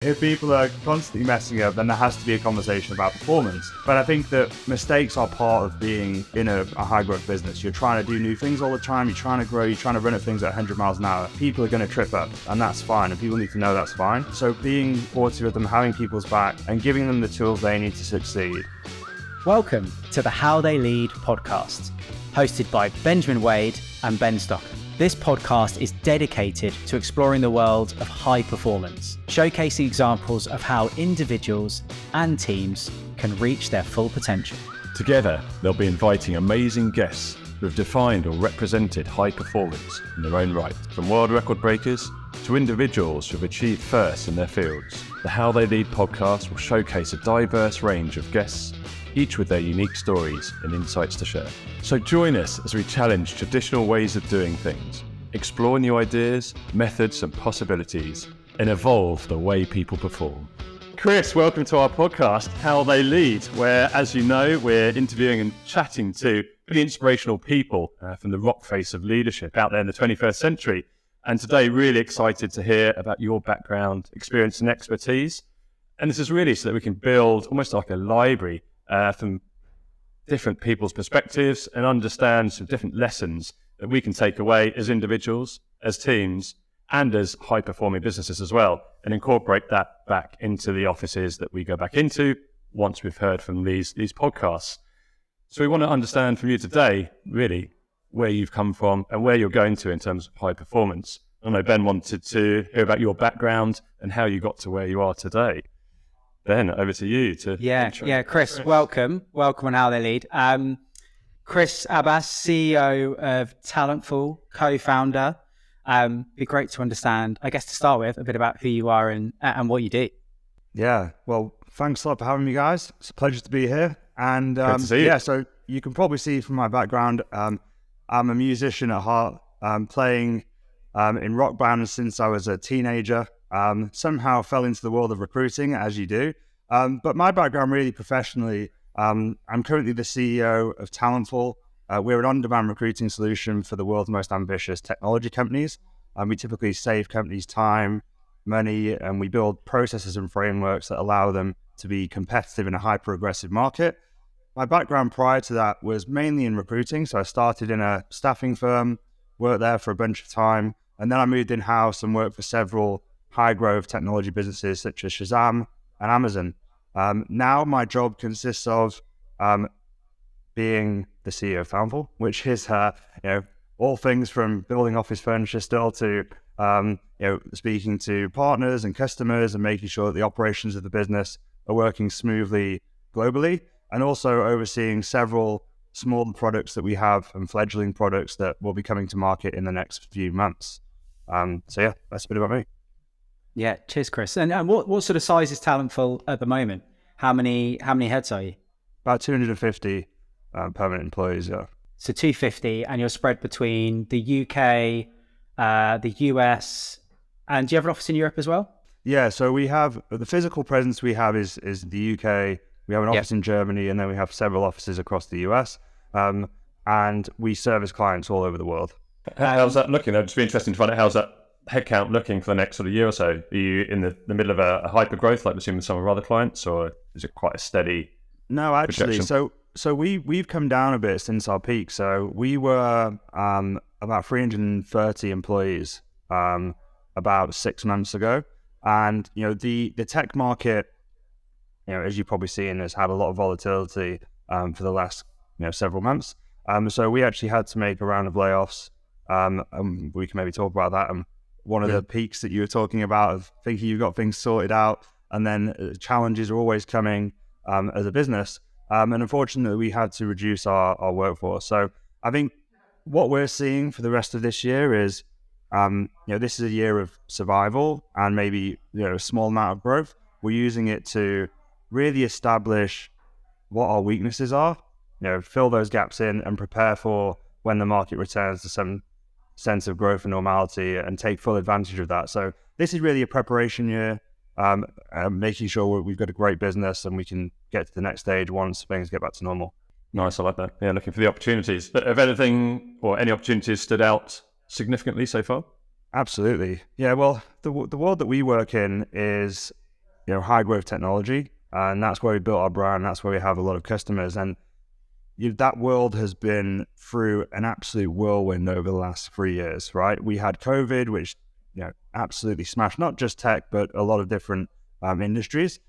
If people are constantly messing up, then there has to be a conversation about performance. But I think that mistakes are part of being in a high growth business. You're trying to do new things all the time. You're trying to grow. You're trying to run at things at 100 miles an hour. People are going to trip up, and that's fine. And people need to know that's fine. So being supportive of them, having people's back, and giving them the tools they need to succeed. Welcome to the How They Lead podcast, hosted by Benjamin Wade and Ben Stocker. This podcast is dedicated to exploring the world of high performance, showcasing examples of how individuals and teams can reach their full potential. Together, they'll be inviting amazing guests who have defined or represented high performance in their own right, from world record breakers to individuals who have achieved first in their fields. The How They Lead podcast will showcase a diverse range of guests, each with their unique stories and insights to share. So join us as we challenge traditional ways of doing things, explore new ideas, methods and possibilities, and evolve the way people perform. Chris, welcome to our podcast, How They Lead, where, as you know, we're interviewing and chatting to really inspirational people from the rock face of leadership out there in the 21st century. And today, really excited to hear about your background, experience and expertise. And this is really so that we can build almost like a library from different people's perspectives and understand some different lessons that we can take away as individuals, as teams, and as high-performing businesses as well, and incorporate that back into the offices that we go back into once we've heard from these podcasts. So we want to understand from you today, really, where you've come from and where you're going to in terms of high performance. I know Ben wanted to hear about your background and how you got to where you are today. Ben, over to you to Yeah, Chris, welcome on How They Lead. Chris Abbass, CEO of Talentful, co-founder. Be great to understand, I guess, to start with, a bit about who you are and what you do. Yeah, well, thanks a lot for having me, guys. It's a pleasure to be here. And Great to see you. Yeah, so you can probably see from my background, I'm a musician at heart, playing in rock bands since I was a teenager. Somehow fell into the world of recruiting, as you do. But my background really professionally, I'm currently the CEO of Talentful. We're an on-demand recruiting solution for the world's most ambitious technology companies. We typically save companies time, money, and we build processes and frameworks that allow them to be competitive in a hyper-aggressive market. My background prior to that was mainly in recruiting. So I started in a staffing firm, worked there for a bunch of time, and then I moved in-house and worked for several high-growth technology businesses such as Shazam and Amazon. Now my job consists of being the CEO of Talentful, which is all things from building office furniture still to speaking to partners and customers and making sure that the operations of the business are working smoothly globally, and also overseeing several small products that we have and fledgling products that will be coming to market in the next few months. So yeah, that's a bit about me. Yeah, cheers, Chris. And what sort of size is Talentful at the moment? How many heads are you? About 250 permanent employees, yeah. So 250, and you're spread between the UK, the US, and do you have an office in Europe as well? Yeah, so we have, the physical presence we have is the UK, we have an office in Germany, and then we have several offices across the US, and we service clients all over the world. How's that looking? It'd just be interesting to find out how's that headcount looking for the next sort of year or so. Are you in the middle of a hyper growth like we're seeing with some of our other clients, or is it quite a steady No, actually, projection? so we've come down a bit since our peak. So we were about 330 employees about 6 months ago, and the tech market, as you've probably seen, has had a lot of volatility for the last several months. So we actually had to make a round of layoffs. And we can maybe talk about that. One of the peaks that you were talking about of thinking you've got things sorted out, and then challenges are always coming as a business. And unfortunately, we had to reduce our workforce. So I think what we're seeing for the rest of this year is, this is a year of survival and maybe a small amount of growth. We're using it to really establish what our weaknesses are, fill those gaps in and prepare for when the market returns to some sense of growth and normality, and take full advantage of that. So this is really a preparation year, making sure we've got a great business and we can get to the next stage once things get back to normal. Nice, I like that. Yeah, looking for the opportunities. But have anything or any opportunities stood out significantly so far? Absolutely. Yeah, well, the world that we work in is high growth technology, and that's where we built our brand. That's where we have a lot of customers, and that world has been through an absolute whirlwind over the last 3 years, right? We had COVID, which absolutely smashed not just tech, but a lot of different industries.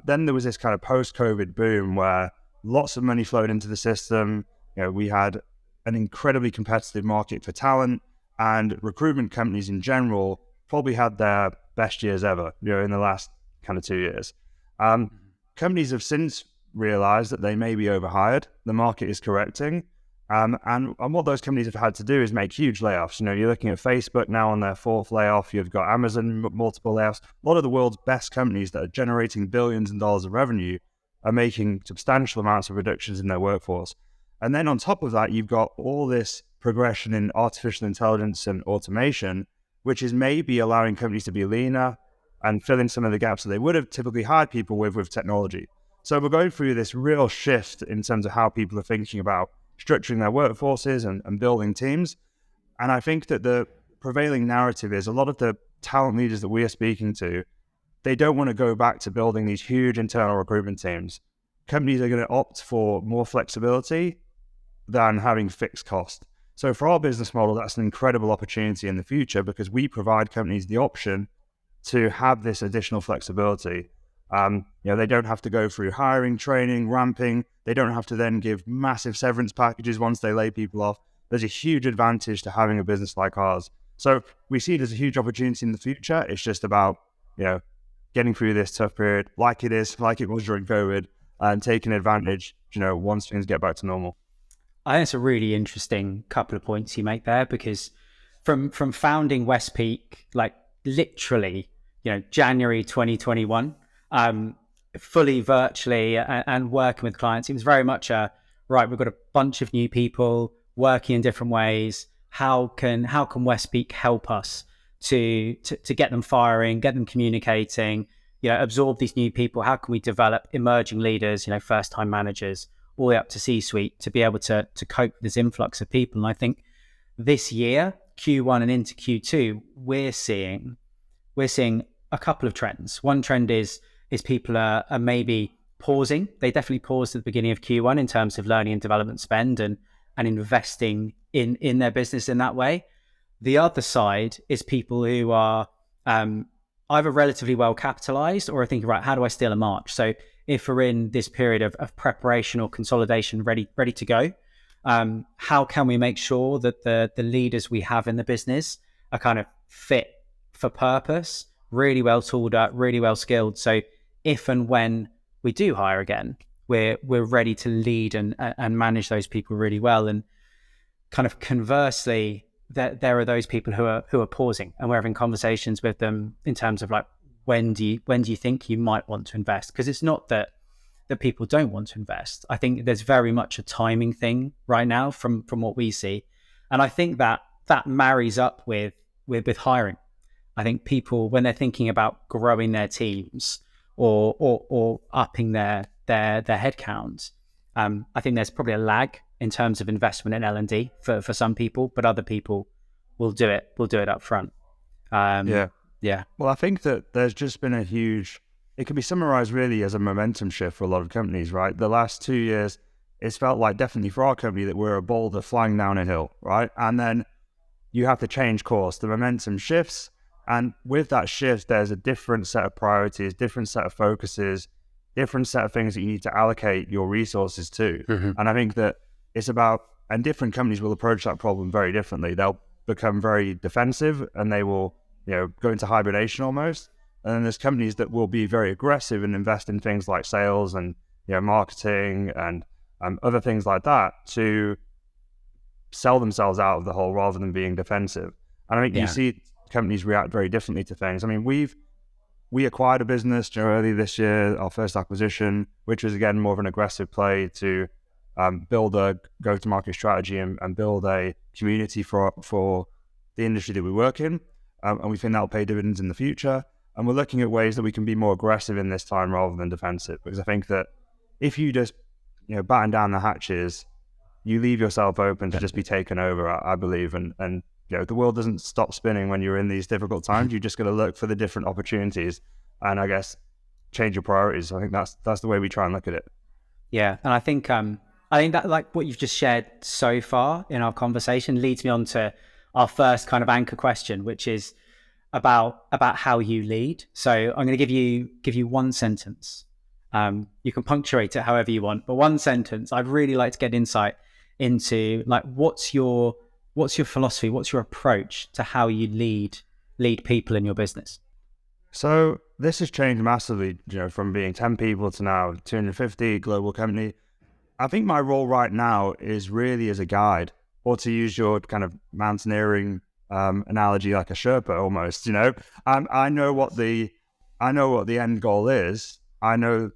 Then there was this kind of post-COVID boom where lots of money flowed into the system. We had an incredibly competitive market for talent, and recruitment companies in general probably had their best years ever, in the last kind of 2 years. Companies have since realized that they may be overhired. The market is correcting. And what those companies have had to do is make huge layoffs. You're looking at Facebook now on their 4th layoff. You've got Amazon, multiple layoffs. A lot of the world's best companies that are generating billions of dollars of revenue are making substantial amounts of reductions in their workforce. And then on top of that, you've got all this progression in artificial intelligence and automation, which is maybe allowing companies to be leaner and fill in some of the gaps that they would have typically hired people with technology. So we're going through this real shift in terms of how people are thinking about structuring their workforces and building teams. And I think that the prevailing narrative is a lot of the talent leaders that we are speaking to, they don't want to go back to building these huge internal recruitment teams. Companies are going to opt for more flexibility than having fixed cost. So for our business model, that's an incredible opportunity in the future because we provide companies the option to have this additional flexibility. They don't have to go through hiring, training, ramping. They don't have to then give massive severance packages once they lay people off. There's a huge advantage to having a business like ours. So we see it as a huge opportunity in the future. It's just about, getting through this tough period like it was during COVID and taking advantage, once things get back to normal. I think it's a really interesting couple of points you make there, because from founding West Peak, like literally, January 2021, fully virtually and working with clients, it was very much we've got a bunch of new people working in different ways. How can West Peak help us to get them firing, get them communicating, absorb these new people? How can we develop emerging leaders, first time managers, all the way up to C-suite, to be able to cope with this influx of people? And I think this year, Q1 and into Q2, we're seeing a couple of trends. One trend is people are maybe pausing. They definitely paused at the beginning of Q1 in terms of learning and development spend and investing in their business in that way. The other side is people who are either relatively well capitalized or are thinking, right, how do I steal a march? So if we're in this period of preparation or consolidation ready to go, how can we make sure that the leaders we have in the business are kind of fit for purpose, really well tooled up, really well skilled? So if and when we do hire again, we're ready to lead and manage those people really well. And kind of conversely, there are those people who are pausing, and we're having conversations with them in terms of like, when do you think you might want to invest? Because it's not that people don't want to invest. I think there's very much a timing thing right now from what we see. And I think that marries up with hiring. I think people, when they're thinking about growing their teams or upping their headcount, I think there's probably a lag in terms of investment in L&D for some people, but other people will do it up front. Yeah. Well, I think that there's just been it can be summarized really as a momentum shift for a lot of companies, right? The last 2 years, it's felt like definitely for our company that we're a boulder flying down a hill, right? And then you have to change course. The momentum shifts. And with that shift, there's a different set of priorities, different set of focuses, different set of things that you need to allocate your resources to. Mm-hmm. And I think that it's about, and different companies will approach that problem very differently. They'll become very defensive and they will, go into hibernation almost. And then there's companies that will be very aggressive and invest in things like sales and, marketing and other things like that to sell themselves out of the hole rather than being defensive. And I think you see companies react very differently to things. I mean, we acquired a business early this year, our first acquisition, which was again more of an aggressive play to build a go-to-market strategy and build a community for the industry that we work in. And we think that'll pay dividends in the future. And we're looking at ways that we can be more aggressive in this time rather than defensive. Because I think that if you just, batten down the hatches, you leave yourself open to just be taken over, I believe. And the world doesn't stop spinning when you're in these difficult times. You just got to look for the different opportunities. And I guess change your priorities. I think that's the way we try and look at it. Yeah, and I think that, like what you've just shared so far in our conversation, leads me on to our first kind of anchor question, which is about how you lead. So I'm going to give you one sentence. You can punctuate it however you want, but one sentence. I'd really like to get insight into, like, what's your philosophy, what's your approach to how you lead people in your business? So this has changed massively, from being 10 people to now 250 global company. I think my role right now is really as a guide, or to use your kind of mountaineering analogy, like a Sherpa almost. I know what the end goal is. I know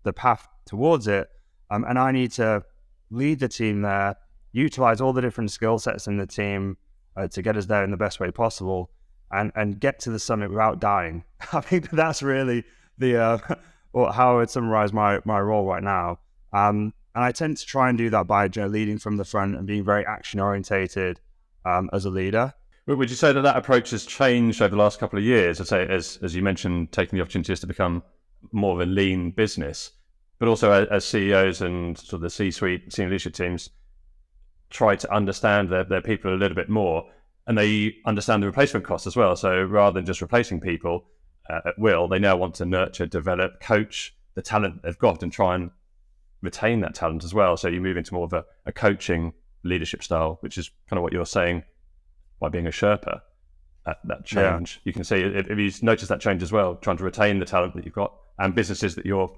the path towards it, and I need to lead the team there, utilize all the different skill sets in the team to get us there in the best way possible, and get to the summit without dying. I think that's really or how I would summarize my role right now. And I tend to try and do that by leading from the front and being very action orientated as a leader. Would you say that approach has changed over the last couple of years? I'd say, as you mentioned, taking the opportunities to become more of a lean business, but also as CEOs and sort of the C-suite, senior leadership teams try to understand their people a little bit more, and they understand the replacement costs as well. So rather than just replacing people at will, they now want to nurture, develop, coach the talent they've got and try and retain that talent as well. So you move into more of a coaching leadership style, which is kind of what you're saying by being a Sherpa. That change, yeah. You can see if you notice that change as well, trying to retain the talent that you've got and businesses that you're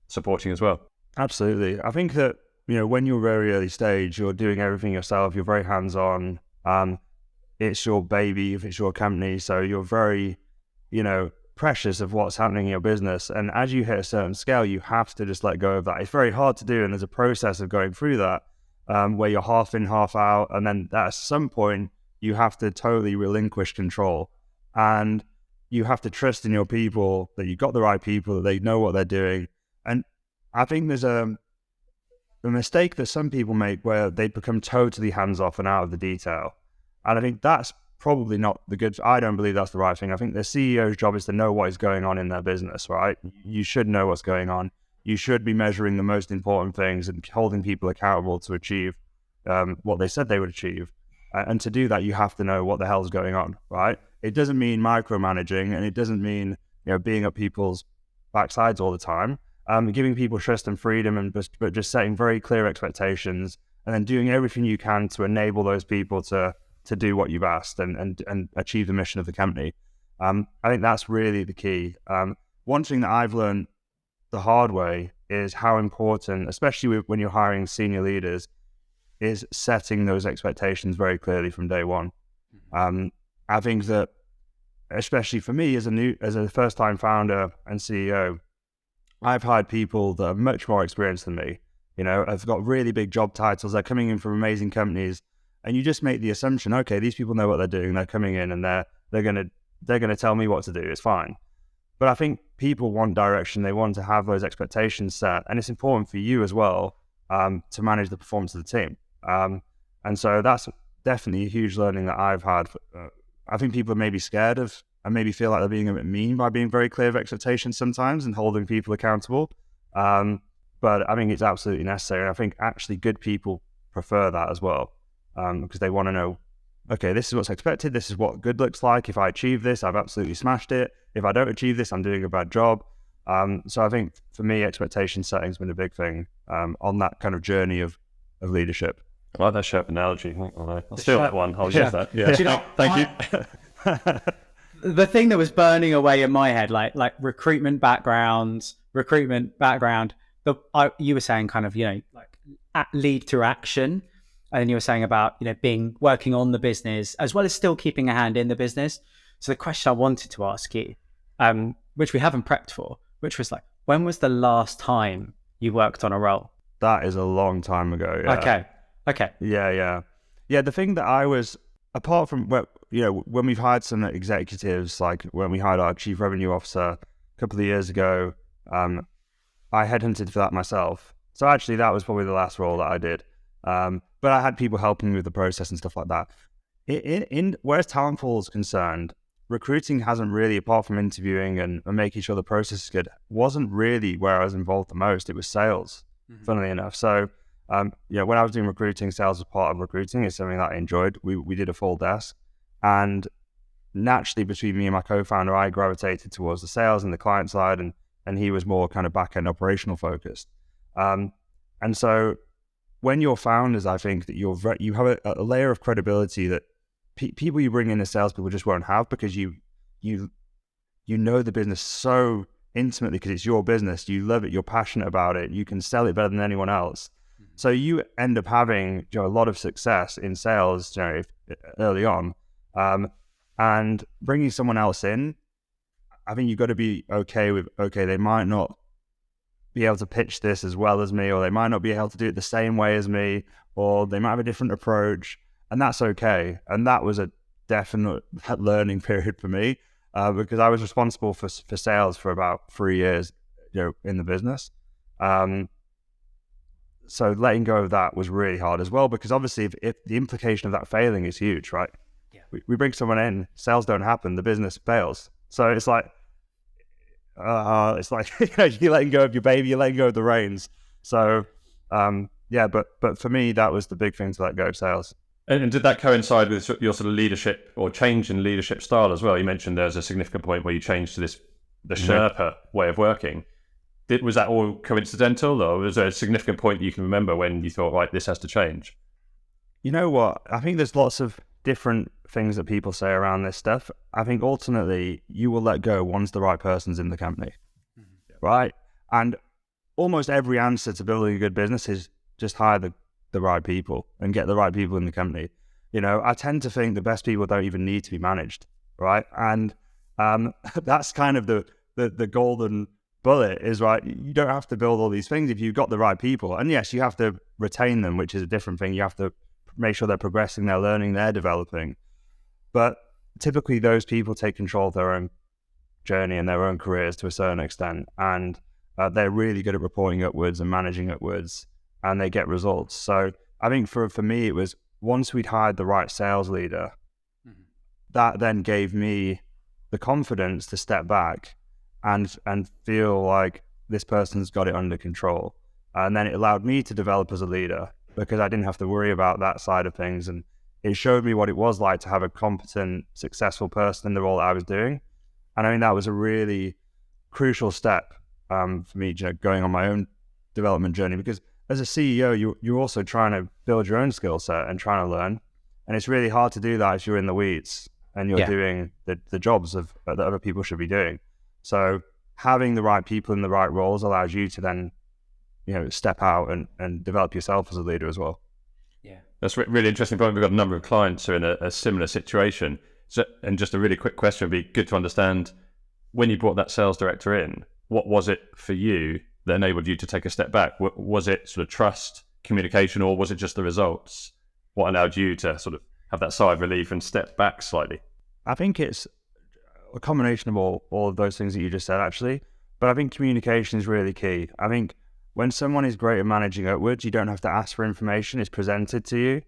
supporting as well. Absolutely. I think that, when you're very early stage, you're doing everything yourself. You're very hands-on. It's your baby if it's your company. So you're very, precious of what's happening in your business. And as you hit a certain scale, you have to just let go of that. It's very hard to do. And there's a process of going through that where you're half in, half out. And then at some point, you have to totally relinquish control. And you have to trust in your people, that you've got the right people, that they know what they're doing. And I think there's a mistake that some people make where they become totally hands-off and out of the detail. And I think that's probably not I don't believe that's the right thing. I think the CEO's job is to know what is going on in their business, right? You should know what's going on. You should be measuring the most important things and holding people accountable to achieve what they said they would achieve. And to do that, you have to know what the hell's going on, right? It doesn't mean micromanaging, and it doesn't mean being up people's backsides all the time. Giving people trust and freedom, but just setting very clear expectations, and then doing everything you can to enable those people to do what you've asked and achieve the mission of the company. I think that's really the key. One thing that I've learned the hard way is how important, especially when you're hiring senior leaders, is setting those expectations very clearly from day one. I think that, especially for me as a first-time founder and CEO, I've hired people that are much more experienced than me. I've got really big job titles. They're coming in from amazing companies, and you just make the assumption, okay, these people know what they're doing. They're coming in and they're gonna tell me what to do. It's fine. But I think people want direction. They want to have those expectations set, and it's important for you as well to manage the performance of the team. And so that's definitely a huge learning that I've had. I think people are maybe scared of and maybe feel like they're being a bit mean by being very clear of expectations sometimes and holding people accountable. But I think it's absolutely necessary. And I think actually good people prefer that as well, because they want to know, okay, this is what's expected. This is what good looks like. If I achieve this, I've absolutely smashed it. If I don't achieve this, I'm doing a bad job. So I think for me, expectation setting has been a big thing on that kind of journey of leadership. I like that Sherpa analogy. I'll steal that one. I'll use that. Yeah. Do you know, Thank you. The thing that was burning away in my head, like recruitment background. You were saying kind of, lead through action. And then you were saying about, working on the business as well as still keeping a hand in the business. So the question I wanted to ask you, which we haven't prepped for, which was like, when was the last time you worked on a role? That is a long time ago. Yeah. Okay. Yeah. The thing that I was, apart from, when we've hired some executives, like when we hired our chief revenue officer a couple of years ago, I headhunted for that myself. So actually that was probably the last role that I did. But I had people helping me with the process and stuff like that. Whereas Talentful is concerned, recruiting hasn't really, apart from interviewing and making sure the process is good, wasn't really where I was involved the most. It was sales, funnily enough. So, when I was doing recruiting, sales was part of recruiting. It's something that I enjoyed. We did a full desk, and naturally between me and my co-founder, I gravitated towards the sales and the client side, and he was more kind of back-end operational focused. And so when you're founders, I think that you have a layer of credibility that people you bring in as salespeople just won't have, because you know the business so intimately, because it's your business. You love it. You're passionate about it. You can sell it better than anyone else. So you end up having a lot of success in sales early on. And bringing someone else in, I think you've got to be okay with, they might not be able to pitch this as well as me, or they might not be able to do it the same way as me, or they might have a different approach, and that's okay. And that was a definite learning period for me, because I was responsible for sales for about 3 years, in the business. So letting go of that was really hard as well, because obviously if the implication of that failing is huge, right? Yeah. We bring someone in, sales don't happen, the business fails. So it's like, you're letting go of your baby, you're letting go of the reins. So, but for me, that was the big thing to let go of sales. And did that coincide with your sort of leadership or change in leadership style as well? You mentioned there's a significant point where you changed to the Sherpa way of working. Was that all coincidental, or was there a significant point you can remember when you thought, right, this has to change? You know what? I think there's lots of different things that people say around this stuff. I think ultimately you will let go once the right person's in the company, right? And almost every answer to building a good business is just hire the right people and get the right people in the company. I tend to think the best people don't even need to be managed, right? And that's kind of the golden bullet is, right, you don't have to build all these things if you've got the right people. And yes, you have to retain them, which is a different thing. You have to make sure they're progressing, they're learning, they're developing. But typically those people take control of their own journey and their own careers to a certain extent. And they're really good at reporting upwards and managing upwards, and they get results. So I think for me, it was once we'd hired the right sales leader, that then gave me the confidence to step back and feel like this person's got it under control. And then it allowed me to develop as a leader, because I didn't have to worry about that side of things. And it showed me what it was like to have a competent, successful person in the role that I was doing. And I mean, that was a really crucial step for me, going on my own development journey, because as a CEO, you're also trying to build your own skill set and trying to learn. And it's really hard to do that if you're in the weeds and you're doing the jobs that other people should be doing. So having the right people in the right roles allows you to then, step out and develop yourself as a leader as well. Yeah, that's really interesting point. We've got a number of clients who are in a similar situation. So, and just a really quick question would be good to understand, when you brought that sales director in, what was it for you that enabled you to take a step back? Was it sort of trust, communication, or was it just the results? What allowed you to sort of have that sigh of relief and step back slightly? I think it's a combination of all of those things that you just said, actually. But I think communication is really key. I think when someone is great at managing upwards, you don't have to ask for information. It's presented to you.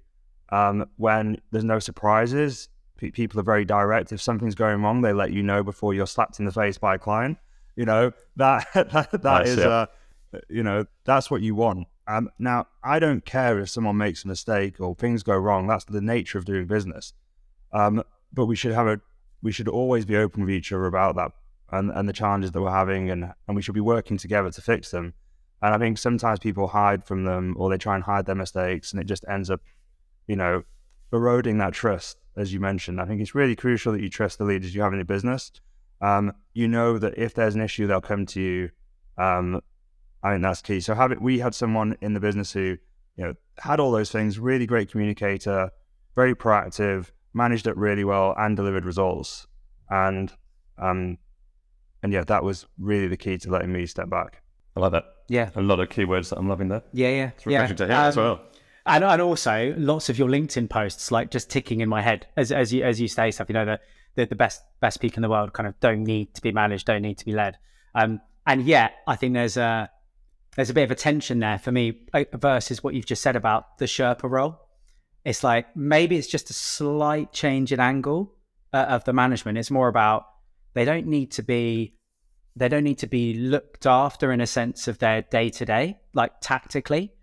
When there's no surprises, people are very direct. If something's going wrong, they let you know before you're slapped in the face by a client. That nice, is, that's what you want. Now, I don't care if someone makes a mistake or things go wrong. That's the nature of doing business. But we should always be open with each other about that and the challenges that we're having, and we should be working together to fix them. And I think sometimes people hide from them, or they try and hide their mistakes, and it just ends up, eroding that trust, as you mentioned. I think it's really crucial that you trust the leaders you have in your business. That if there's an issue, they'll come to you. I think that's key. So we had someone in the business who, had all those things, really great communicator, very proactive, managed it really well, and delivered results. And that was really the key to letting me step back. I like that. Yeah. A lot of keywords that I'm loving there. Yeah. It's refreshing to hear as well. And also lots of your LinkedIn posts, like just ticking in my head as you say stuff, the best people in the world kind of don't need to be managed, don't need to be led. And yet I think there's a bit of a tension there for me versus what you've just said about the Sherpa role. It's like, maybe it's just a slight change in angle, of the management. It's more about they don't need to be looked after in a sense of their day to day, like tactically,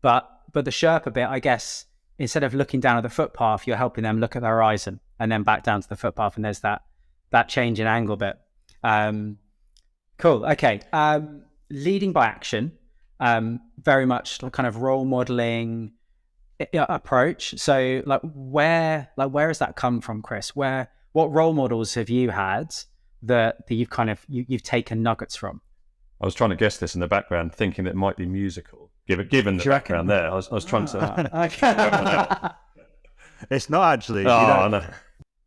but the Sherpa bit, I guess, instead of looking down at the footpath, you're helping them look at the horizon and then back down to the footpath, and there's that change in angle bit. Cool. Okay. Leading by action, very much kind of role modeling approach. So where has that come from, Chris? What role models have you had that you've kind of you've taken nuggets from? I was trying to guess this in the background, thinking that it might be musical. Given the background there, I was trying to. It's not actually. No.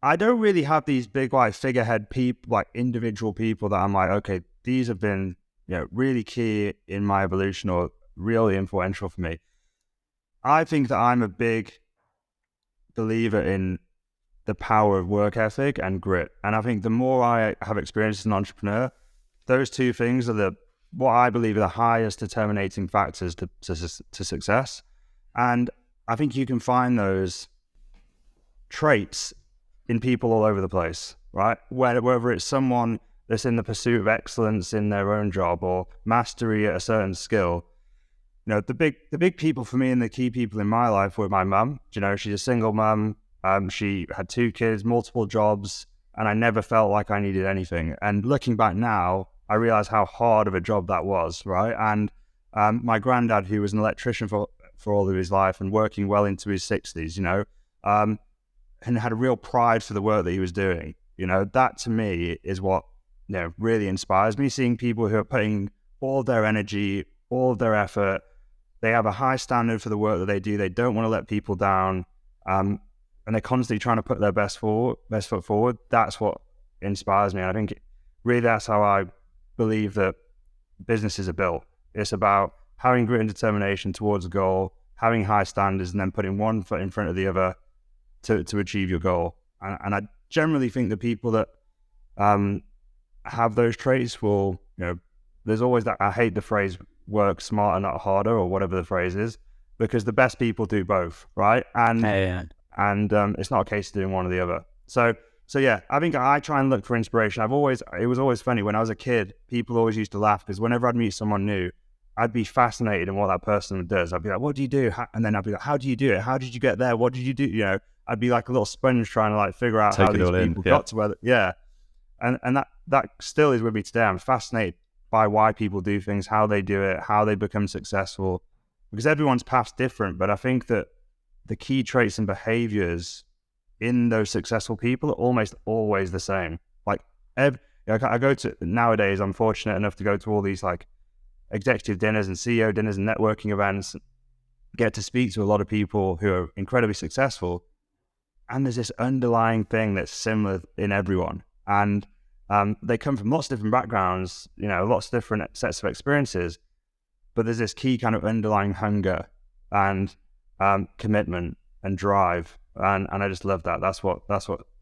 I don't really have these big like figurehead people, like individual people that I'm like, okay, these have been really key in my evolution or really influential for me. I think that I'm a big believer in the power of work ethic and grit. And I think the more I have experienced as an entrepreneur, those two things are what I believe are the highest determining factors to success. And I think you can find those traits in people all over the place, right? Whether it's someone that's in the pursuit of excellence in their own job or mastery at a certain skill. The big people for me and the key people in my life were my mum. She's a single mum. She had 2 kids, multiple jobs, and I never felt like I needed anything. And looking back now, I realize how hard of a job that was, right? And my granddad, who was an electrician for all of his life and working well into his 60s, and had a real pride for the work that he was doing. That to me is what really inspires me, seeing people who are putting all of their energy, all of their effort. They have a high standard for the work that they do. They don't want to let people down. And they're constantly trying to put their best foot forward. That's what inspires me. And I think really that's how I believe that businesses are built. It's about having grit and determination towards a goal, having high standards, and then putting one foot in front of the other to achieve your goal. And I generally think the people that have those traits will, there's always that, I hate the phrase work smarter, not harder, or whatever the phrase is, because the best people do both, right? And it's not a case of doing one or the other. So yeah, I think I try and look for inspiration. It was always funny when I was a kid, people always used to laugh because whenever I'd meet someone new, I'd be fascinated in what that person does. I'd be like, what do you do? And then I'd be like, how do you do it? How did you get there? What did you do? I'd be like a little sponge trying to figure out how these people got to where, And that still is with me today. I'm fascinated by why people do things, how they do it, how they become successful, because everyone's path's different. But I think that the key traits and behaviors in those successful people are almost always the same. I go to, nowadays, I'm fortunate enough to go to all these executive dinners and CEO dinners and networking events, get to speak to a lot of people who are incredibly successful. And there's this underlying thing that's similar in everyone. And they come from lots of different backgrounds, lots of different sets of experiences, but there's this key kind of underlying hunger and commitment and drive. And I just love that. That's what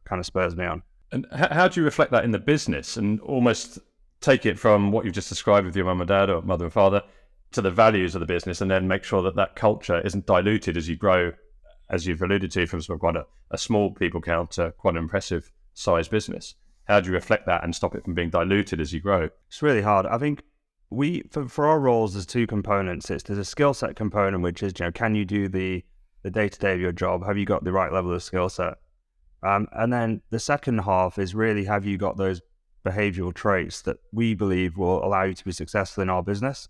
kind of spurs me on. And how do you reflect that in the business and almost take it from what you've just described with your mum and dad or mother and father to the values of the business, and then make sure that culture isn't diluted as you grow, as you've alluded to, from sort of quite a small people count to quite an impressive size business? How do you reflect that and stop it from being diluted as you grow? It's really hard. I think for our roles, there's 2 components. There's a skill set component, which is, can you do the day-to-day of your job? Have you got the right level of skill set? And then the second half is really, have you got those behavioral traits that we believe will allow you to be successful in our business?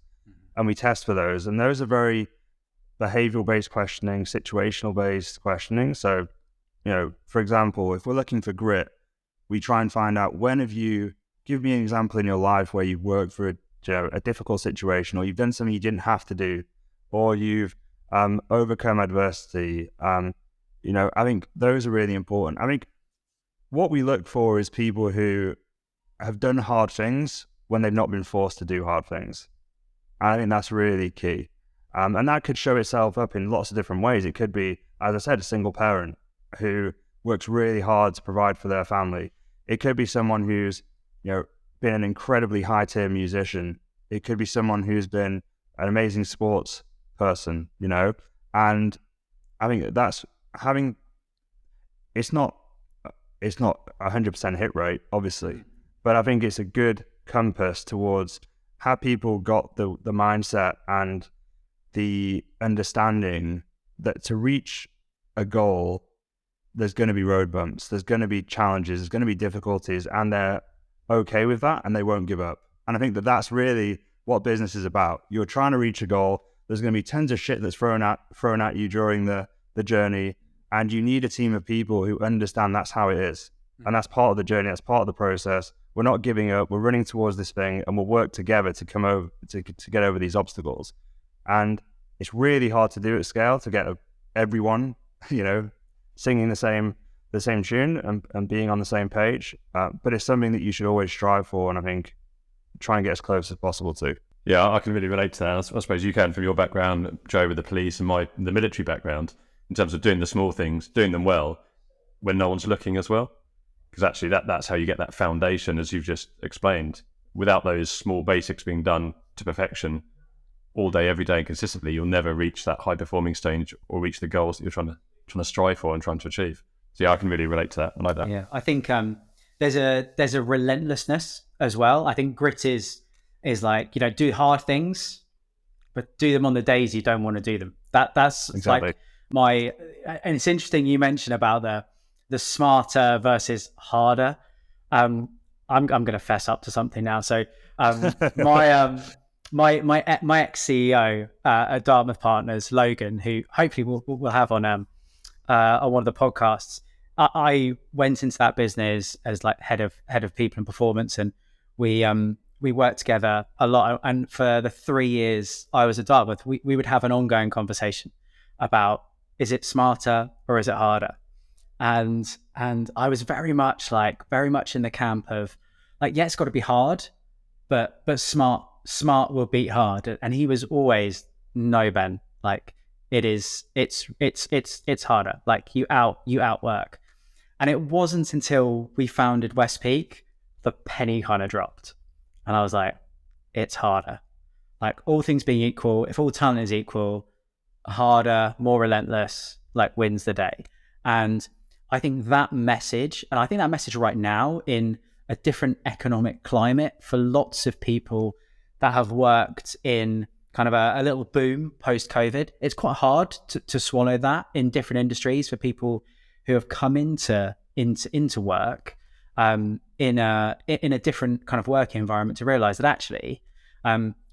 And we test for those. And those are very behavioral-based questioning, situational-based questioning. So, for example, if we're looking for grit, we try and find out, when have you, give me an example in your life where you've worked through a difficult situation, or you've done something you didn't have to do, or you've overcome adversity. I think those are really important. I think what we look for is people who have done hard things when they've not been forced to do hard things. And I think that's really key. And that could show itself up in lots of different ways. It could be, as I said, a single parent who works really hard to provide for their family. It could be someone who's, been an incredibly high-tier musician. It could be someone who's been an amazing sports person, and I think that's it's not it's not 100% hit rate, obviously, but I think it's a good compass towards how people got the mindset and the understanding that to reach a goal, there's going to be road bumps, there's going to be challenges, there's going to be difficulties, and they're okay with that and they won't give up. And I think that that's really what business is about. You're trying to reach a goal. There's going to be tons of shit that's thrown at you during the journey, and you need a team of people who understand that's how it is. And that's part of the journey, that's part of the process. We're not giving up, we're running towards this thing, and we'll work together to come over to get over these obstacles. And it's really hard to do at scale, to get everyone, singing the same tune and being on the same page. But it's something that you should always strive for, and I think try and get as close as possible to. Yeah, I can really relate to that. I suppose you can from your background, Joe, with the police, and the military background, in terms of doing the small things, doing them well when no one's looking as well. Because actually that's how you get that foundation, as you've just explained. Without those small basics being done to perfection all day, every day, consistently, you'll never reach that high performing stage or reach the goals that you're trying to strive for and trying to achieve. So yeah, I can really relate to that. I like that. Yeah, I think there's a relentlessness as well. I think grit is like, do hard things, but do them on the days you don't want to do them. That's exactly like and it's interesting you mentioned about the smarter versus harder. I'm going to fess up to something now. So my ex CEO at Dartmouth Partners, Logan, who hopefully we'll have on one of the podcasts. I went into that business as like head of people and performance, and we worked together a lot. And for the 3 years I was at Dartmouth, we would have an ongoing conversation about, is it smarter or is it harder? And I was very much in the camp of like, yeah, it's got to be hard, but smart will beat hard. And he was always, no, Ben, like it's harder. Like you outwork. And it wasn't until we founded West Peak, the penny kind of dropped. And I was like, it's harder. Like all things being equal, if all talent is equal, harder, more relentless, like wins the day. And I think that message right now in a different economic climate for lots of people that have worked in kind of a little boom post-COVID, it's quite hard to swallow that in different industries for people who have come into work in a different kind of work environment, to realize that actually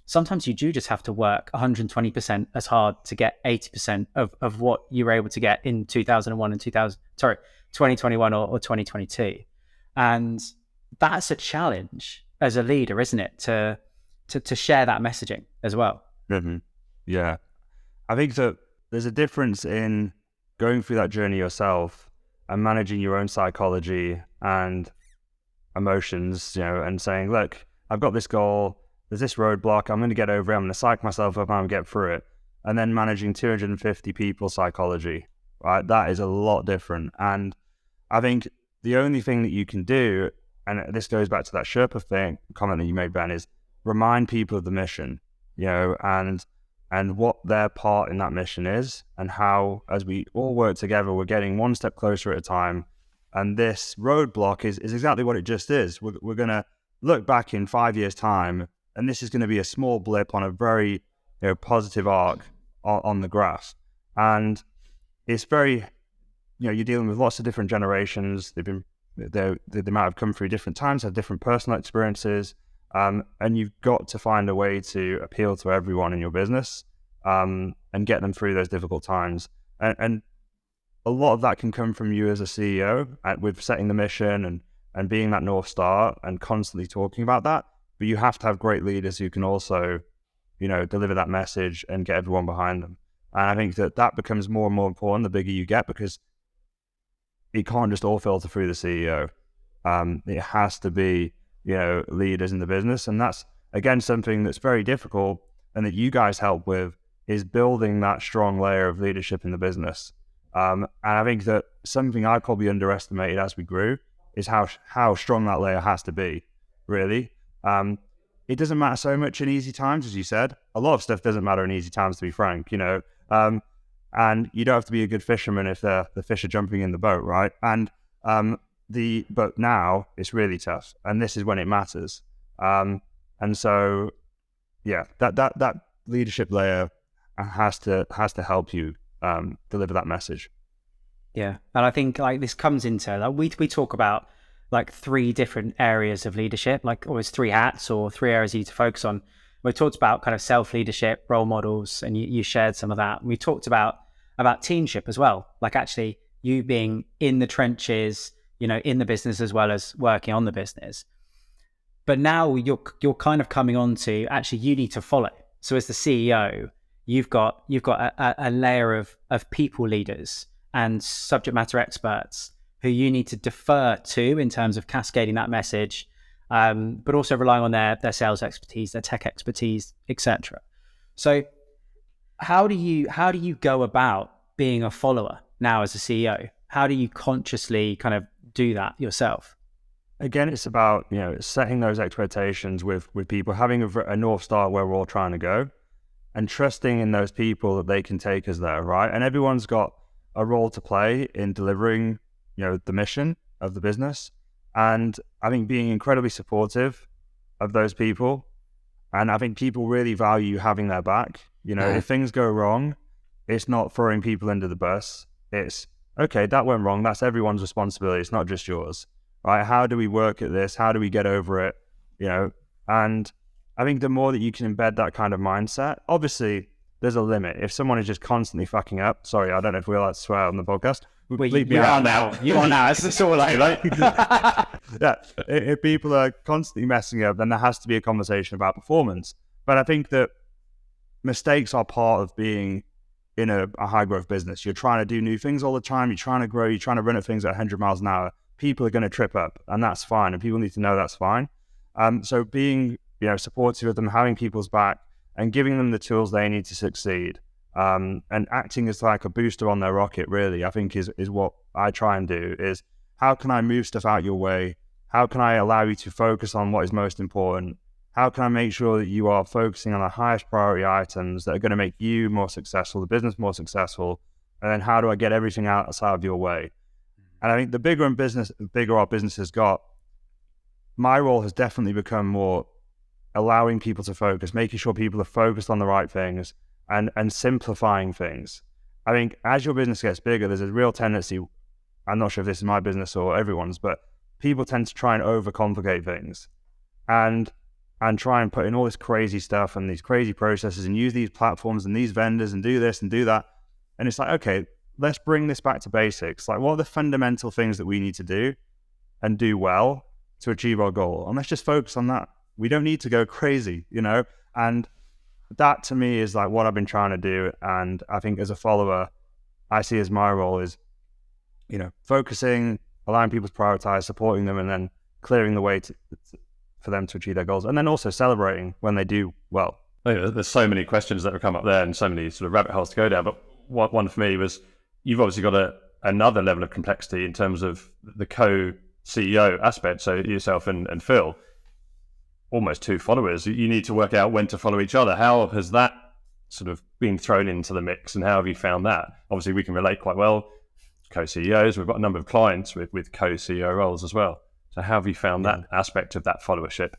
sometimes you do just have to work 120% as hard to get 80% of what you were able to get in 2001 and 2021 or 2022. And that's a challenge as a leader, isn't it? To share that messaging as well. Mm-hmm. Yeah. I think that there's a difference in going through that journey yourself and managing your own psychology and emotions, and saying, look, I've got this goal, there's this roadblock, I'm going to get over it, I'm going to psych myself up, I'm going to get through it. And then managing 250 people's psychology, right? That is a lot different. And I think the only thing that you can do, and this goes back to that Sherpa comment that you made, Ben, is remind people of the mission, and what their part in that mission is, and how, as we all work together, we're getting one step closer at a time. And this roadblock is exactly what it just is. We're going to look back in 5 years' time, and this is going to be a small blip on a very positive arc on the graph. And it's very, you're dealing with lots of different generations. They might have come through different times, have different personal experiences. And you've got to find a way to appeal to everyone in your business and get them through those difficult times. And a lot of that can come from you as a CEO with setting the mission and being that North Star and constantly talking about that. But you have to have great leaders who can also, deliver that message and get everyone behind them. And I think that becomes more and more important the bigger you get, because it can't just all filter through the CEO. It has to be leaders in the business. And that's, again, something that's very difficult and that you guys help with, is building that strong layer of leadership in the business. And I think that something I probably underestimated as we grew is how strong that layer has to be, really. It doesn't matter so much in easy times, as you said. A lot of stuff doesn't matter in easy times, to be frank, and you don't have to be a good fisherman if the fish are jumping in the boat, right? And But now it's really tough, and this is when it matters. And so, yeah, that leadership layer has to help you deliver that message. Yeah, and I think like this comes into like we talk about like 3 different areas of leadership, like always 3 hats or 3 areas you need to focus on. We talked about kind of self-leadership, role models, and you shared some of that. We talked about teamship as well, like actually you being in the trenches, in the business as well as working on the business. But now you're kind of coming on to actually you need to follow. So as the CEO, you've got a layer of people leaders and subject matter experts who you need to defer to in terms of cascading that message, but also relying on their sales expertise, their tech expertise, etc. So how do you go about being a follower now as a CEO? How do you consciously kind of do that yourself? Again, it's about setting those expectations with people, having a North Star where we're all trying to go, and trusting in those people that they can take us there, right? And everyone's got a role to play in delivering, the mission of the business. And I think being incredibly supportive of those people, and I think people really value having their back. If things go wrong, it's not throwing people under the bus. It's okay, that went wrong. That's everyone's responsibility. It's not just yours. Right? How do we work at this? How do we get over it? And I think the more that you can embed that kind of mindset, obviously there's a limit. If someone is just constantly fucking up, sorry, I don't know if we're allowed to swear on the podcast. Well, you are now. You are now. It's all like yeah. If people are constantly messing up, then there has to be a conversation about performance. But I think that mistakes are part of being in a high growth business. You're trying to do new things all the time. You're trying to grow. You're trying to run at things at 100 miles an hour. People are going to trip up, and that's fine. And people need to know that's fine. So being, supportive of them, having people's back, and giving them the tools they need to succeed, and acting as like a booster on their rocket, really, I think is what I try and do. Is how can I move stuff out your way? How can I allow you to focus on what is most important? How can I make sure that you are focusing on the highest priority items that are going to make you more successful, the business more successful? And then how do I get everything outside of your way? And I think the bigger our business has got, my role has definitely become more allowing people to focus, making sure people are focused on the right things, and simplifying things. I think as your business gets bigger, there's a real tendency, I'm not sure if this is my business or everyone's, but people tend to try and overcomplicate things and try and put in all this crazy stuff and these crazy processes and use these platforms and these vendors and do this and do that. And it's like, okay, let's bring this back to basics. Like, what are the fundamental things that we need to do and do well to achieve our goal? And let's just focus on that. We don't need to go crazy, and that to me is like what I've been trying to do. And I think as a follower, I see as my role is, focusing, allowing people to prioritize, supporting them, and then clearing the way for them to achieve their goals. And then also celebrating when they do well. There's so many questions that have come up there and so many sort of rabbit holes to go down. But one for me was, you've obviously got another level of complexity in terms of the co-CEO aspect. So yourself and Phil, almost 2 followers. You need to work out when to follow each other. How has that sort of been thrown into the mix, and how have you found that? Obviously, we can relate quite well. Co-CEOs, we've got a number of clients with co-CEO roles as well. So how have you found that aspect of that followership,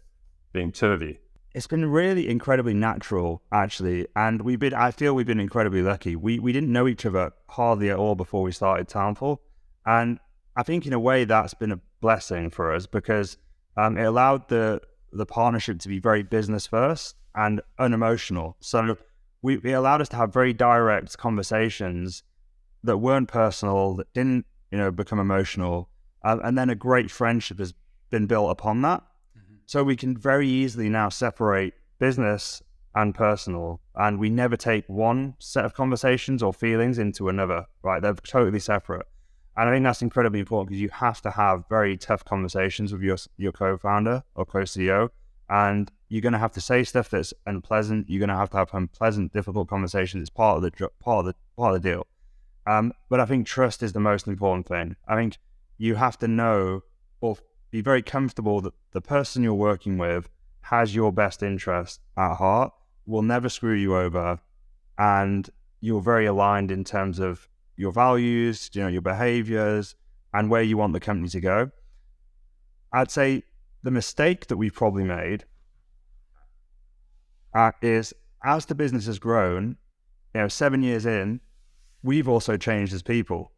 being 2 of you? It's been really incredibly natural, actually, and I feel we've been incredibly lucky. We didn't know each other hardly at all before we started Talentful, and I think in a way that's been a blessing for us, because it allowed the partnership to be very business first and unemotional. So it allowed us to have very direct conversations that weren't personal, that didn't become emotional, and then a great friendship has been built upon that. So we can very easily now separate business and personal, and we never take one set of conversations or feelings into another, right? They're totally separate. And I think that's incredibly important, because you have to have very tough conversations with your co-founder or co-CEO, and you're going to have to say stuff that's unpleasant. You're going to have unpleasant, difficult conversations. It's part of the deal. But I think trust is the most important thing. I think you have to know or be very comfortable that the person you're working with has your best interest at heart, will never screw you over, and you're very aligned in terms of your values, your behaviors, and where you want the company to go. I'd say the mistake that we've probably made is, as the business has grown, 7 years in, we've also changed as people.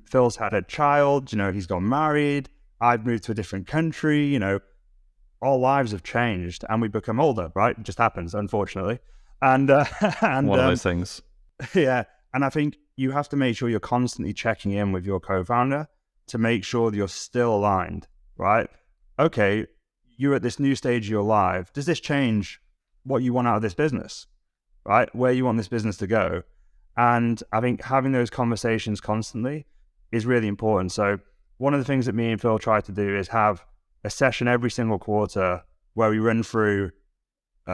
Phil's had a child, he's gone married. I've moved to a different country, our lives have changed and we've become older, right? It just happens, unfortunately. And one of those things. Yeah. And I think you have to make sure you're constantly checking in with your co-founder to make sure that you're still aligned, right? Okay, you're at this new stage of your life. Does this change what you want out of this business, right? Where you want this business to go? And I think having those conversations constantly is really important. So one of the things that me and Phil try to do is have a session every single quarter where we run through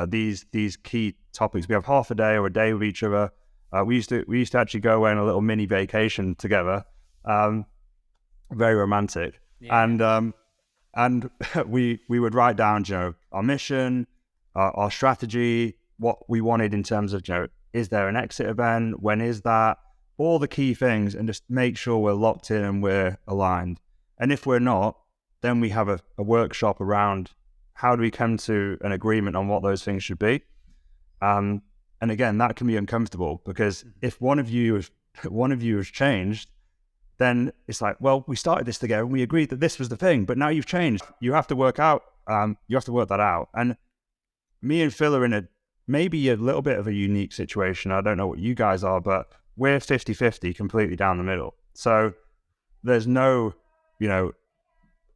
these key topics. We have half a day or a day with each other. We used to actually go away on a little mini vacation together, very romantic. Yeah. And we would write down, our mission, our strategy, what we wanted in terms of, is there an exit event? When is that? All the key things, and just make sure we're locked in and we're aligned. And if we're not, then we have a workshop around how do we come to an agreement on what those things should be. And again, that can be uncomfortable because if one of you has changed, then it's like, well, we started this together and we agreed that this was the thing, but now you've changed. You have to work that out. And me and Phil are in maybe a little bit of a unique situation. I don't know what you guys are, but we're 50-50 completely down the middle. So there's no,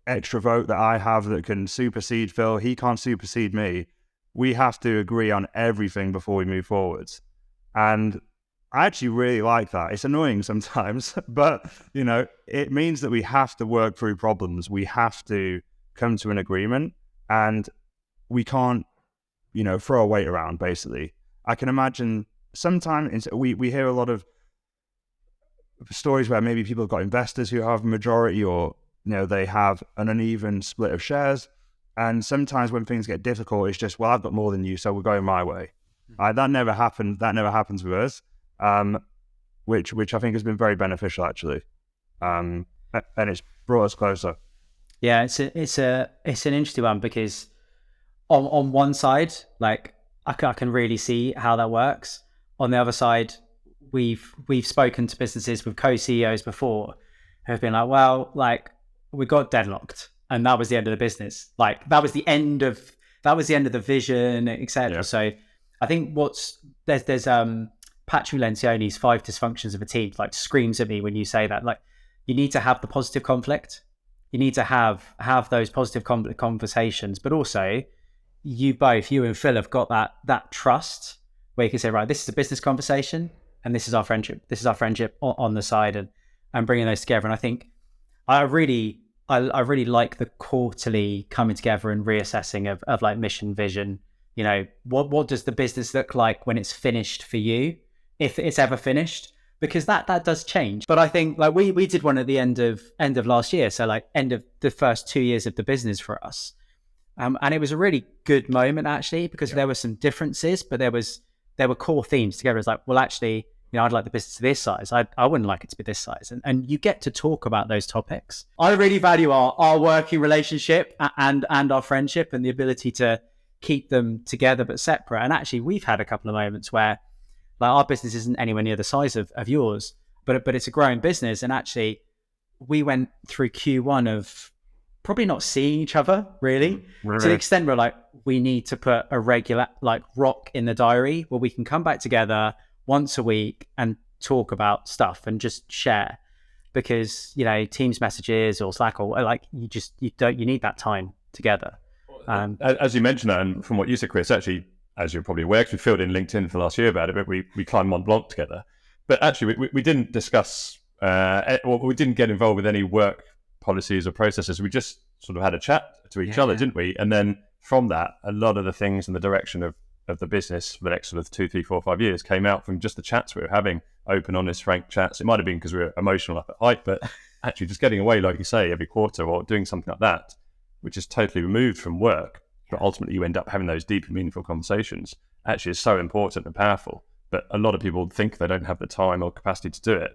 extra vote that I have that can supersede Phil. He can't supersede me. We have to agree on everything before we move forwards. And I actually really like that. It's annoying sometimes, but, it means that we have to work through problems. We have to come to an agreement and we can't, throw a weight around, basically. I can imagine sometimes we hear a lot of stories where maybe people have got investors who have a majority or, they have an uneven split of shares. And sometimes when things get difficult, it's just, well, I've got more than you, so we're going my way. That never happened. That never happens with us, which I think has been very beneficial, actually. And it's brought us closer. Yeah, it's an interesting one because on one side, like I can really see how that works. On the other side, we've spoken to businesses with co-CEOs before who have been like, well, like we got deadlocked and that was the end of the business. Like that was the end of the vision, etc. Yeah. So I think there's Patrick Lencioni's 5 dysfunctions of a team like screams at me when you say that. Like you need to have the positive conflict. You need to have those positive conversations, but also you and Phil have got that trust where you can say, right, this is a business conversation and this is our friendship. This is our friendship on the side and bringing those together. And I think I really like the quarterly coming together and reassessing of like mission, vision. What does the business look like when it's finished for you, if it's ever finished? Because that does change. But I think like we did one at the end of last year, so like end of the first 2 years of the business for us, and it was a really good moment actually because there were some differences, but there were core themes together. It's like, well, actually, I'd like the business to this size. I wouldn't like it to be this size. And you get to talk about those topics. I really value our working relationship and our friendship and the ability to keep them together but separate. And actually, we've had a couple of moments where like our business isn't anywhere near the size of yours, but it's a growing business. And actually, we went through Q1 of probably not seeing each other really, to the extent where like we need to put a regular like rock in the diary where we can come back together once a week and talk about stuff and just share, because Teams messages or Slack or like you need that time together. As you mentioned that, and from what you said, Chris, actually, as you're probably aware, because we filled in LinkedIn for last year about it, but we climbed Mont Blanc together. But actually, we didn't discuss, we didn't get involved with any work policies or processes. We just sort of had a chat to each other, didn't we? And then from that, a lot of the things in the direction of the business for the next sort of 2, 3, 4, 5 years came out from just the chats we were having, open, honest, frank chats. It might have been because we were emotional up at height, but actually just getting away, like you say, every quarter or doing something like that, which is totally removed from work, but ultimately you end up having those deep and meaningful conversations, actually is so important and powerful. But a lot of people think they don't have the time or capacity to do it.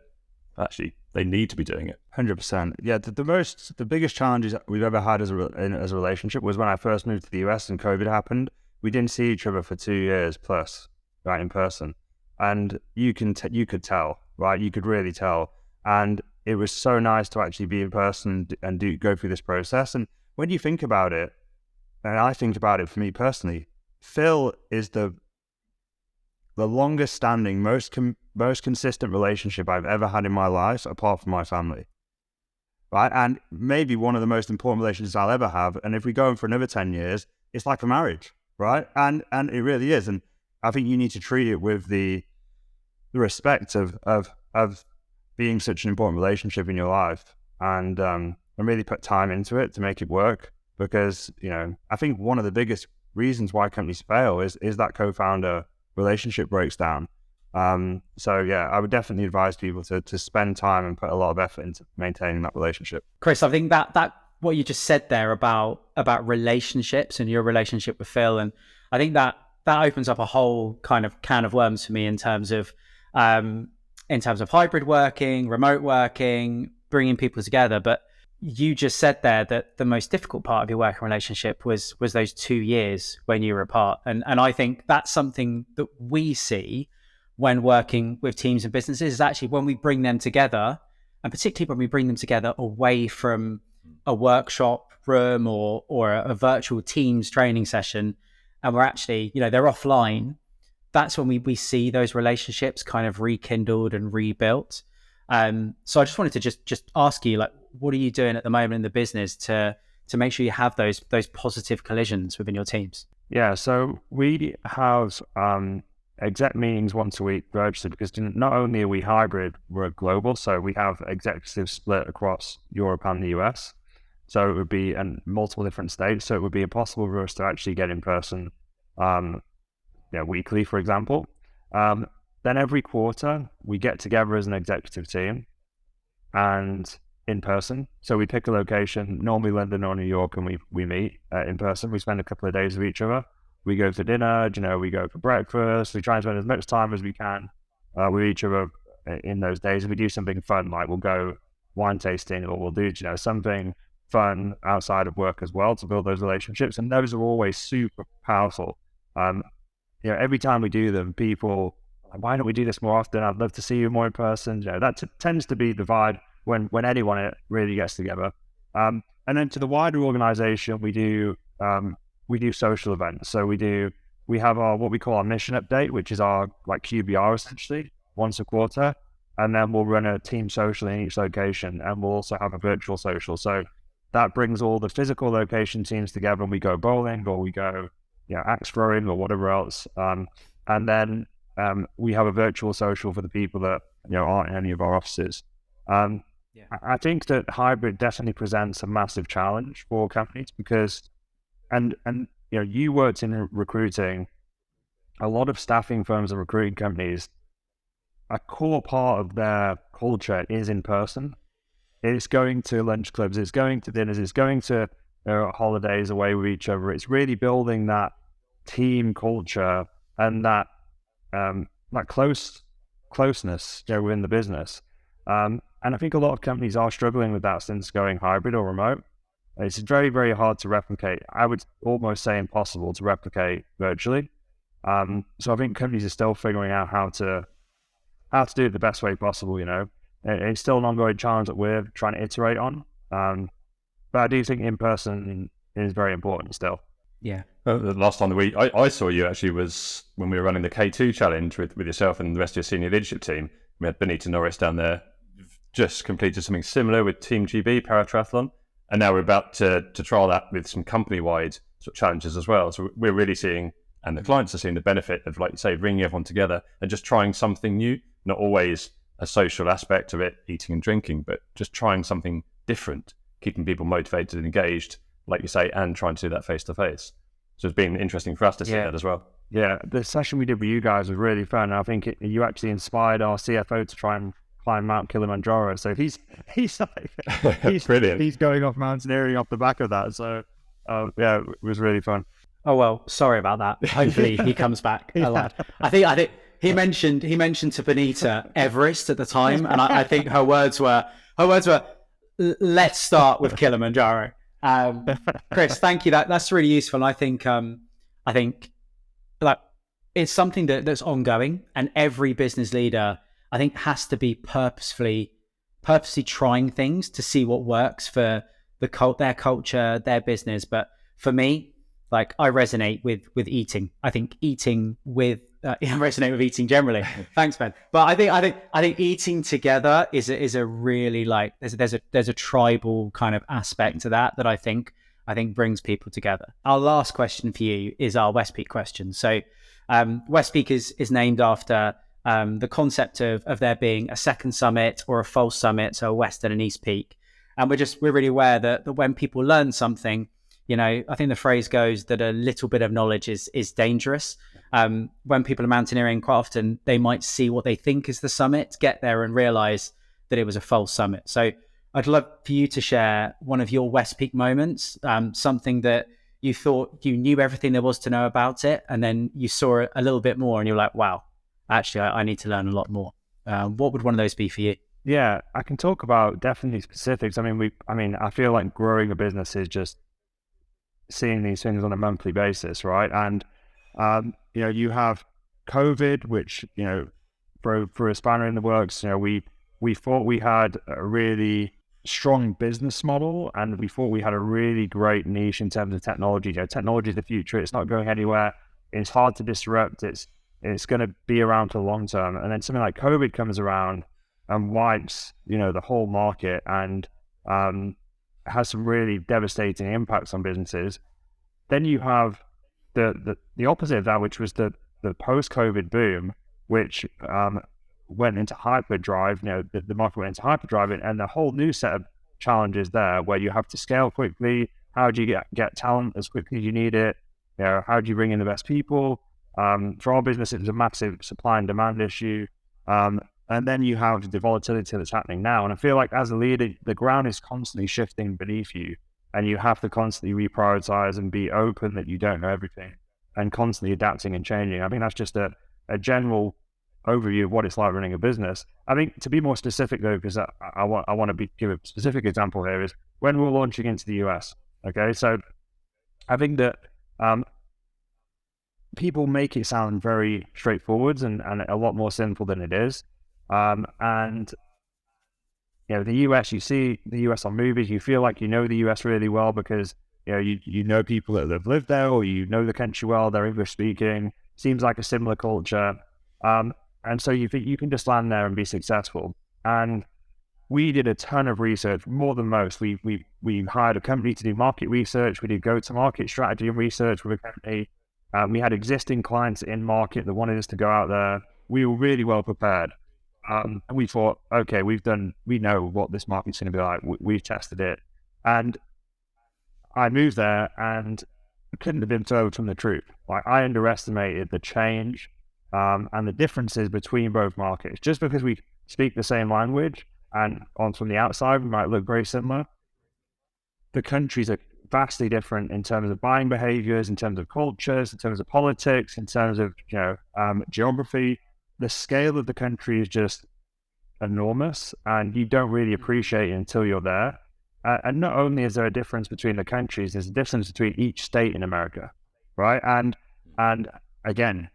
actually they need to be doing it. 100%. Yeah, the biggest challenges we've ever had as a relationship was when I first moved to the US and COVID happened. We didn't see each other for 2 years plus, right, in person, and you could tell, right? You could really tell, and it was so nice to actually be in person and go through this process. And when you think about it, and I think about it for me personally, Phil is the longest standing, most consistent relationship I've ever had in my life, apart from my family, right? And maybe one of the most important relationships I'll ever have. And if we go on for another 10 years, it's like a marriage, right? And it really is. And I think you need to treat it with the respect of being such an important relationship in your life, and really put time into it to make it work. Because, I think one of the biggest reasons why companies fail is that co-founder relationship breaks down. So yeah, I would definitely advise people to spend time and put a lot of effort into maintaining that relationship. Chris, I think that what you just said there about relationships and your relationship with Phil, and I think that opens up a whole kind of can of worms for me in terms of hybrid working, remote working, bringing people together. But you just said there that the most difficult part of your working relationship was those 2 years when you were apart. And I think that's something that we see when working with teams and businesses, is actually when we bring them together, and particularly when we bring them together away from a workshop room or a virtual Teams training session, and we're actually, they're offline. That's when we see those relationships kind of rekindled and rebuilt. So I just wanted to just ask you, what are you doing at the moment in the business to make sure you have those positive collisions within your teams? Yeah, so we have exec meetings once a week virtually, because not only are we hybrid, we're global. So we have executives split across Europe and the US. So it would be in multiple different states. So it would be impossible for us to actually get in person weekly, for example. Then every quarter, we get together as an executive team and in person. So we pick a location, normally London or New York, and we meet in person. We spend a couple of days with each other. We go to dinner, we go for breakfast. We try and spend as much time as we can with each other in those days. And we do something fun, like we'll go wine tasting, or we'll do, something fun outside of work as well to build those relationships. And those are always super powerful. Every time we do them, people, why don't we do this more often? I'd love to see you more in person. That tends to be the vibe when anyone really gets together. And then to the wider organization, we do social events. So we have what we call our mission update, which is our QBR essentially once a quarter. And then we'll run a team social in each location, and we'll also have a virtual social. So that brings all the physical location teams together, and we go bowling, or we go axe throwing, or whatever else. And then we have a virtual social for the people that aren't in any of our offices. I think that hybrid definitely presents a massive challenge for companies, because and you worked in recruiting. A lot of staffing firms and recruiting companies, a core part of their culture is in person. It's going to lunch clubs, it's going to dinners, it's going to holidays away with each other. It's really building that team culture and that closeness within the business. And I think a lot of companies are struggling with that since going hybrid or remote. It's very, very hard to replicate. I would almost say impossible to replicate virtually. So I think companies are still figuring out how to do it the best way possible. It's still an ongoing challenge that we're trying to iterate on. But I do think in person is very important still. Yeah. The last time I saw you actually was when we were running the K2 challenge with yourself and the rest of your senior leadership team. We had Benita Norris down there, just completed something similar with Team GB Paratriathlon, and now we're about to trial that with some company-wide sort of challenges as well. So we're really seeing, and the clients are seeing, the benefit of, like you say, bringing everyone together and just trying something new. Not always a social aspect of it, eating and drinking, but just trying something different, keeping people motivated and engaged, like you say, and trying to do that face-to-face. So it's been interesting for us to see that as well. Yeah, the session we did with you guys was really fun. And I think you actually inspired our CFO to try and climb Mount Kilimanjaro. So he's brilliant. He's going off mountaineering off the back of that. So yeah, it was really fun. Oh well, sorry about that. Hopefully he comes back alive. I think he mentioned to Benita Everest at the time, and I think her words were, let's start with Kilimanjaro. Chris, thank you. That's really useful. And I think like it's something that's ongoing, and every business leader, I think, has to be purposely trying things to see what works for their culture, their business. But for me, like, I resonate with eating. I think eating with I resonate with eating generally. Thanks, Ben. But I think eating together is a really, like, there's a tribal kind of aspect to that I think brings people together. Our last question for you is our West Peak question. So West Peak is named after the concept of there being a second summit or a false summit, so a West and an East Peak. And we're really aware that when people learn something, I think the phrase goes that a little bit of knowledge is dangerous. When people are mountaineering, quite often they might see what they think is the summit, get there and realize that it was a false summit. So I'd love for you to share one of your West Peak moments, something that you thought you knew everything there was to know about it, and then you saw it a little bit more and you're like, wow, actually, I need to learn a lot more. What would one of those be for you? Yeah, I can talk about definitely specifics. I mean, I feel like growing a business is just seeing these things on a monthly basis, right? And you have COVID, which threw a spanner in the works. We thought we had a really strong business model, and we thought we had a really great niche in terms of technology. Technology is the future. It's not going anywhere. It's hard to disrupt. It's going to be around for the long term. And then something like COVID comes around and wipes the whole market, and has some really devastating impacts on businesses. Then you have the opposite of that, which was the post-COVID boom, which went into hyperdrive. The market went into hyperdrive, and the whole new set of challenges there, where you have to scale quickly. How do you get talent as quickly as you need it? How do you bring in the best people? For our business, it was a massive supply and demand issue. And then you have the volatility that's happening now. And I feel like as a leader, the ground is constantly shifting beneath you, and you have to constantly reprioritize and be open that you don't know everything, and constantly adapting and changing. I think that's just a general overview of what it's like running a business. I think to be more specific though, because I want to give a specific example here, is when we're launching into the US. Okay, so I think that people make it sound very straightforward and a lot more simple than it is. And the US, you see the US on movies, you feel like you know the US really well because you know people that have lived there, or you know the country well, they're English speaking, seems like a similar culture. And so you think you can just land there and be successful. And we did a ton of research, more than most. We hired a company to do market research. We did go-to-market strategy and research with a company. We had existing clients in market that wanted us to go out there. We were really well prepared. And we thought, okay, we know what this market's going to be like. We've tested it. And I moved there and couldn't have been further from the truth. Like, I underestimated the change and the differences between both markets. Just because we speak the same language and from the outside, we might look very similar, the countries are vastly different in terms of buying behaviors, in terms of cultures, in terms of politics, in terms of geography. The scale of the country is just enormous, and you don't really appreciate it until you're there. And not only is there a difference between the countries, there's a difference between each state in America, right? And again,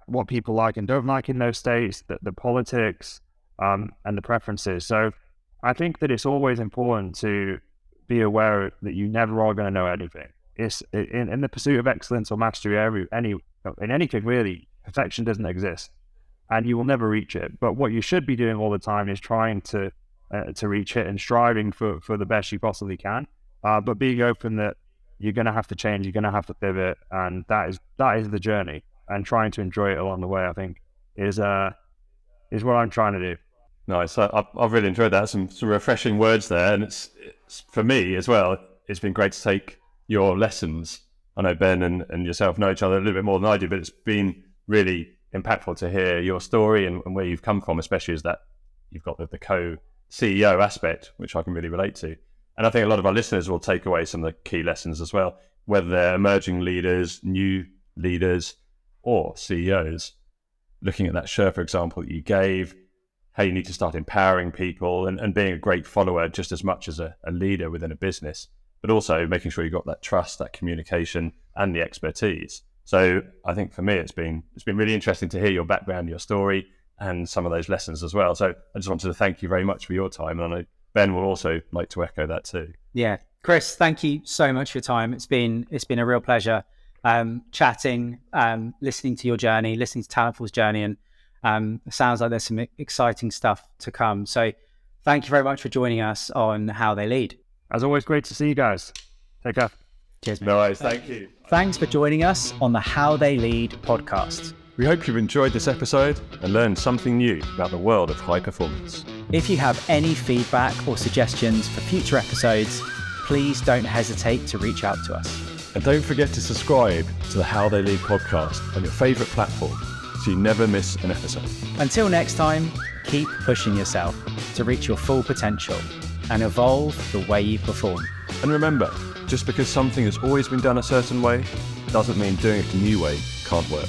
what people like and don't like in those states, the politics and the preferences. So I think that it's always important to be aware that you never are going to know anything. It's in the pursuit of excellence or mastery, in anything really, perfection doesn't exist, and you will never reach it. But what you should be doing all the time is trying to reach it and striving for the best you possibly can. But being open that you're going to have to change, you're going to have to pivot, and that is the journey. And trying to enjoy it along the way, I think, is what I'm trying to do. Nice. I've really enjoyed that. Some refreshing words there, and it's for me as well. It's been great to take your lessons. I know Ben and yourself know each other a little bit more than I do, but it's been really impactful to hear your story and where you've come from, especially as that you've got the co-CEO aspect, which I can really relate to. And I think a lot of our listeners will take away some of the key lessons as well, whether they're emerging leaders, new leaders, or CEOs. looking at that Sherpa example that you gave, how you need to start empowering people and being a great follower just as much as a leader within a business, but also making sure you've got that trust, that communication and the expertise. So I think for me, it's been really interesting to hear your background, your story, and some of those lessons as well. So I just wanted to thank you very much for your time. And I know Ben will also like to echo that too. Yeah. Chris, thank you so much for your time. It's been a real pleasure chatting, listening to your journey, listening to Talentful's journey, and it sounds like there's some exciting stuff to come. So thank you very much for joining us on How They Lead. As always, great to see you guys. Take care. Cheers, mate. No worries, thank you. Thanks for joining us on the How They Lead podcast. We hope you've enjoyed this episode and learned something new about the world of high performance. If you have any feedback or suggestions for future episodes, please don't hesitate to reach out to us. And don't forget to subscribe to the How They Lead podcast on your favourite platform so you never miss an episode. Until next time, keep pushing yourself to reach your full potential and evolve the way you perform. And remember, just because something has always been done a certain way doesn't mean doing it a new way can't work.